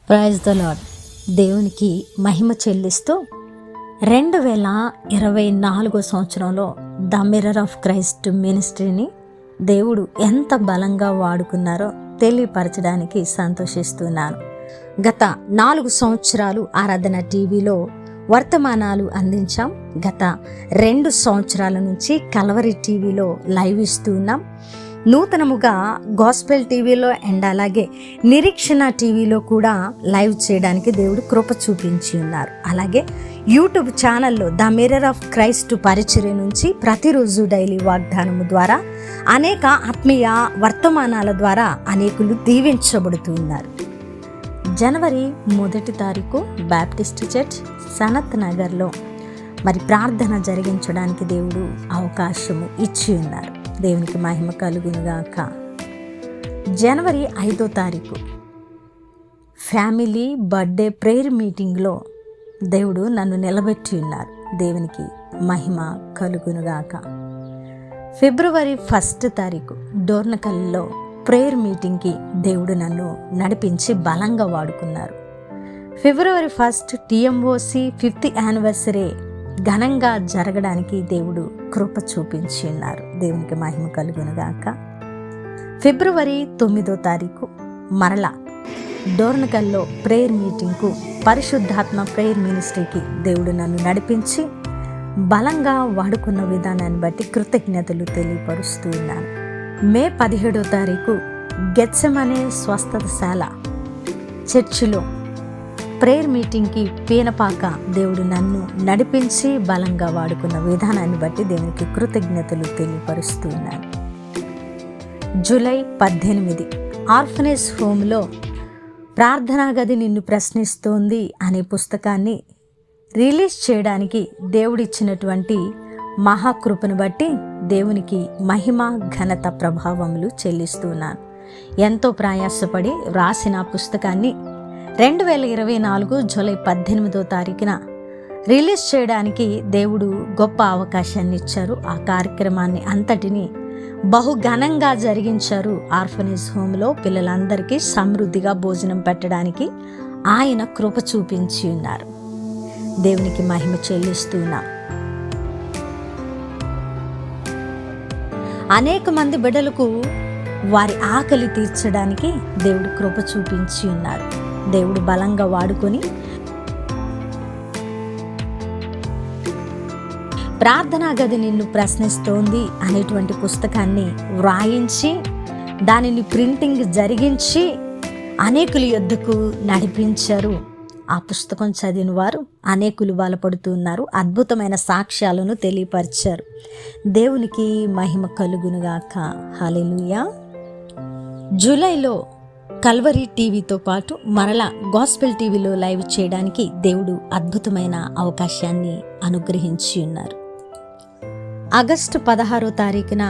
Praise the lord. దేవునికి మహిమ చెల్లిస్తూ 2024 సంవత్సరంలో ద మిర్రర్ ఆఫ్ క్రైస్ట్ మినిస్ట్రీని దేవుడు ఎంత బలంగా వాడుకున్నారో తెలియపరచడానికి సంతోషిస్తున్నాను. గత 4 సంవత్సరాలు ఆరాధన టీవీలో వర్తమానాలు అందించాం. గత 2 సంవత్సరాల నుంచి కల్వరి టీవీలో లైవ్ ఇస్తూ ఉన్నాం. నూతనముగా గాస్పెల్ టీవీలో అండ్ అలాగే నిరీక్షణ టీవీలో కూడా లైవ్ చేయడానికి దేవుడు కృప చూపించి ఉన్నారు. అలాగే యూట్యూబ్ ఛానల్లో ద మిర్రర్ ఆఫ్ క్రైస్ట్ పరిచర్య నుంచి ప్రతిరోజు డైలీ వాగ్దానము ద్వారా అనేక ఆత్మీయ వర్తమానాల ద్వారా అనేకులు దీవించబడుతూ ఉన్నారు. జనవరి 1 తారీఖు బాప్టిస్ట్ చర్చ్ సనత్ నగర్లో మరి ప్రార్థన జరిగించడానికి దేవుడు అవకాశము ఇచ్చి ఉన్నారు. దేవునికి మహిమ కలుగునుగాక. జనవరి 5 తారీఖు ఫ్యామిలీ బర్త్డే ప్రేయర్ మీటింగ్లో దేవుడు నన్ను నిలబెట్టి ఉన్నారు. దేవునికి మహిమ కలుగునుగాక. ఫిబ్రవరి 1 తారీఖు డోర్నకల్లో ప్రేయర్ మీటింగ్కి దేవుడు నన్ను నడిపించి బలంగా వాడుకున్నారు. ఫిబ్రవరి 1 టీఎంఓసి 5th యానివర్సరీ ఘనంగా జరగడానికి దేవుడు కృప చూపించి ఉన్నారు. దేవునికి మహిమ కలుగునుగాక. ఫిబ్రవరి 9 తారీఖు మరలా డోర్నకల్లో ప్రేయర్ మీటింగ్కు పరిశుద్ధాత్మ ప్రేయర్ మినిస్ట్రీకి దేవుడు నన్ను నడిపించి బలంగా వాడుకున్న విధానాన్ని బట్టి కృతజ్ఞతలు తెలియపరుస్తూ ఉన్నాను. మే 17 తారీఖు గెత్సెమనే స్వస్థతశాల చర్చిలో ప్రేయర్ మీటింగ్కి పీనపాక దేవుడు నన్ను నడిపించి బలంగా వాడుకున్న విధానాన్ని బట్టి దేవునికి కృతజ్ఞతలు తెలియపరుస్తూ ఉన్నాను. జూలై 18 ఆర్ఫనేజ్ హోమ్లో ప్రార్థనా గది నిన్ను ప్రశ్నిస్తోంది అనే పుస్తకాన్ని రిలీజ్ చేయడానికి దేవుడిచ్చినటువంటి మహాకృపను బట్టి దేవునికి మహిమ ఘనత ప్రభావములు చెల్లిస్తున్నాను. ఎంతో ప్రయాసపడి రాసిన పుస్తకాన్ని 2024 జూలై 18 తారీఖున రిలీజ్ చేయడానికి దేవుడు గొప్ప అవకాశాన్ని ఇచ్చారు. ఆ కార్యక్రమాన్ని అంతటిని బహు ఘనంగా జరిగించారు. ఆర్ఫనేజ్ హోమ్లో పిల్లలందరికీ సమృద్ధిగా భోజనం పెట్టడానికి ఆయన కృప చూపించి ఉన్నారు. దేవునికి మహిమ చెల్లిస్తున్నా. అనేక మంది బిడ్డలకు వారి ఆకలి తీర్చడానికి దేవుడు కృప చూపించి ఉన్నారు. దేవుడు బలంగా వాడుకొని ప్రార్థనా గది నిన్ను ప్రశ్నిస్తోంది అనేటువంటి పుస్తకాన్ని వ్రాయించి దానిని ప్రింటింగ్ జరిగించి అనేకుల యొద్దకు నడిపించారు. ఆ పుస్తకం చదివిన వారు అనేకులు బలపడుతున్నారు. అద్భుతమైన సాక్ష్యాలను తెలియపరిచారు. దేవునికి మహిమ కలుగునుగాక. హల్లెలూయా. జూలైలో కల్వరి టీవీతో పాటు మరలా గాస్పెల్ టీవీలో లైవ్ చేయడానికి దేవుడు అద్భుతమైన అవకాశాన్ని అనుగ్రహించి ఉన్నారు. ఆగస్టు 16 తారీఖున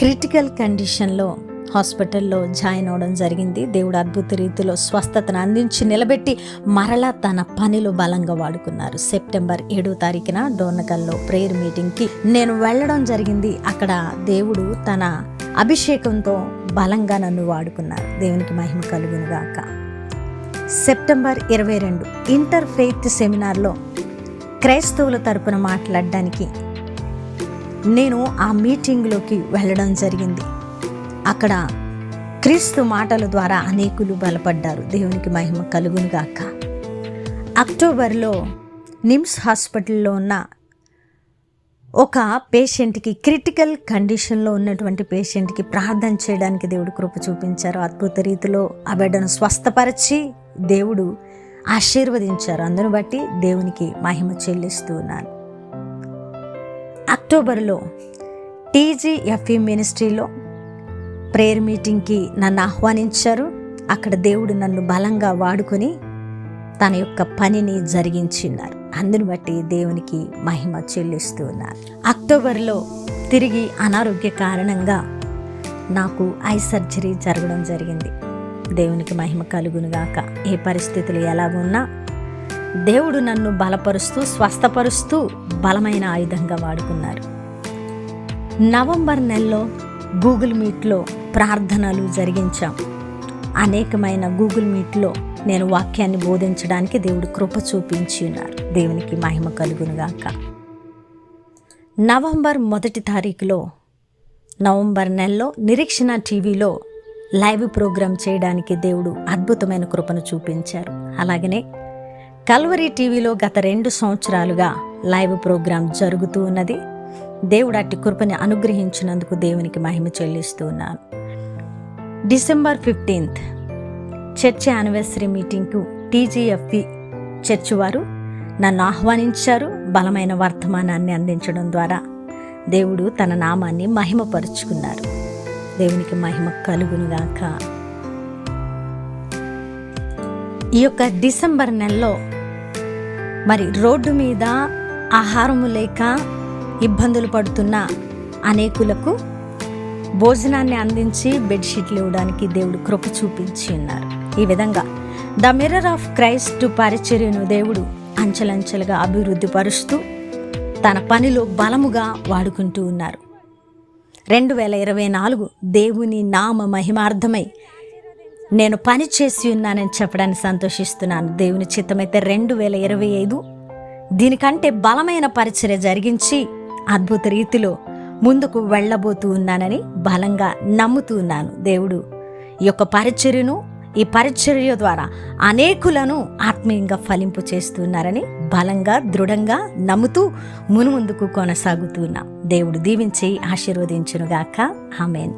క్రిటికల్ కండిషన్లో హాస్పిటల్లో జాయిన్ అవడం జరిగింది. దేవుడు అద్భుత రీతిలో స్వస్థతను అందించి నిలబెట్టి మరలా తన పనిలో బలంగా వాడుకున్నారు. సెప్టెంబర్ 7 తారీఖున డోర్నకల్లో ప్రేయర్ మీటింగ్కి నేను వెళ్ళడం జరిగింది. అక్కడ దేవుడు తన అభిషేకంతో బలంగా నన్ను వాడుకున్నారు. దేవునికి మహిమ కలుగునుగాక. సెప్టెంబర్ 22 ఇంటర్ ఫెయిత్ సెమినార్లో క్రైస్తవుల తరపున మాట్లాడడానికి నేను ఆ మీటింగ్లోకి వెళ్ళడం జరిగింది. అక్కడ క్రీస్తు మాటల ద్వారా అనేకులు బలపడ్డారు. దేవునికి మహిమ కలుగునుగాక. అక్టోబర్లో నిమ్స్ హాస్పిటల్లో ఉన్న ఒక పేషెంట్కి క్రిటికల్ కండిషన్లో ఉన్నటువంటి పేషెంట్కి ప్రార్థన చేయడానికి దేవుడు కృప చూపించారు. అద్భుత రీతిలో ఆ బిడ్డను స్వస్థపరిచి దేవుడు ఆశీర్వదించారు. అందును బట్టి దేవునికి మహిమ చెల్లిస్తూ ఉన్నాను. అక్టోబర్లో టీజీఎఫ్ఈ మినిస్ట్రీలో ప్రేయర్ మీటింగ్కి నన్ను ఆహ్వానించారు. అక్కడ దేవుడు నన్ను బలంగా వాడుకొని తన యొక్క పనిని జరిగించినారు. అందును బట్టి దేవునికి మహిమ చెల్లిస్తూ ఉన్నారు. అక్టోబర్లో తిరిగి అనారోగ్య కారణంగా నాకు ఐ సర్జరీ జరగడం జరిగింది. దేవునికి మహిమ కలుగునుగాక. ఏ పరిస్థితులు ఎలాగున్నా దేవుడు నన్ను బలపరుస్తూ స్వస్థపరుస్తూ బలమైన ఆయుధంగా వాడుకున్నారు. నవంబర్ నెలలో గూగుల్ మీట్లో ప్రార్థనలు జరిగించాం. అనేకమైన గూగుల్ మీట్లో నేను వాక్యాన్ని బోధించడానికి దేవుడు కృప చూపించి ఉన్నారు. దేవునికి మహిమ కలుగునుగాక. నవంబర్ 1 తారీఖులో నవంబర్ నెలలో నిరీక్షణ టీవీలో లైవ్ ప్రోగ్రాం చేయడానికి దేవుడు అద్భుతమైన కృపను చూపించారు. అలాగనే కల్వరీ టీవీలో గత 2 సంవత్సరాలుగా లైవ్ ప్రోగ్రాం జరుగుతూ ఉన్నది. దేవుడు అట్టి కృపని అనుగ్రహించినందుకు దేవునికి మహిమ చెల్లిస్తూ ఉన్నాను. డిసెంబర్ 15 చర్చ్ యానివర్సరీ మీటింగ్కు TGFP చర్చ్ వారు నన్ను ఆహ్వానించారు. బలమైన వర్తమానాన్ని అందించడం ద్వారా దేవుడు తన నామాన్ని మహిమపరుచుకున్నారు. దేవునికి మహిమ కలుగునుగాక. ఈ యొక్క డిసెంబర్ నెలలో మరి రోడ్డు మీద ఆహారము లేక ఇబ్బందులు పడుతున్న అనేకులకు భోజనాన్ని అందించి బెడ్షీట్లు ఇవ్వడానికి దేవుడు కృప చూపించి ఉన్నారు. ఈ విధంగా ద మిర్రర్ ఆఫ్ క్రైస్ట్ పరిచర్యను దేవుడు అంచెలంచెలుగా అభివృద్ధి పరుస్తూ తన పనిలో బలముగా వాడుకుంటూ ఉన్నారు. 2024 దేవుని నామ మహిమార్థమై నేను పని చేసి ఉన్నానని చెప్పడానికి సంతోషిస్తున్నాను. దేవుని చిత్తమైతే 2025 దీనికంటే బలమైన పరిచర్య జరిగించి అద్భుత రీతిలో ముందుకు వెళ్ళబోతూ ఉన్నానని బలంగా నమ్ముతూ ఉన్నాను. దేవుడు ఈ యొక్క పరిచర్యను, ఈ పరిచర్య ద్వారా అనేకులను ఆత్మీయంగా ఫలింపు చేస్తున్నారని బలంగా దృఢంగా నమ్ముతూ మునుముందుకు కొనసాగుతున్నాం. దేవుడు దీవించి ఆశీర్వదించునుగాక. ఆమేన్.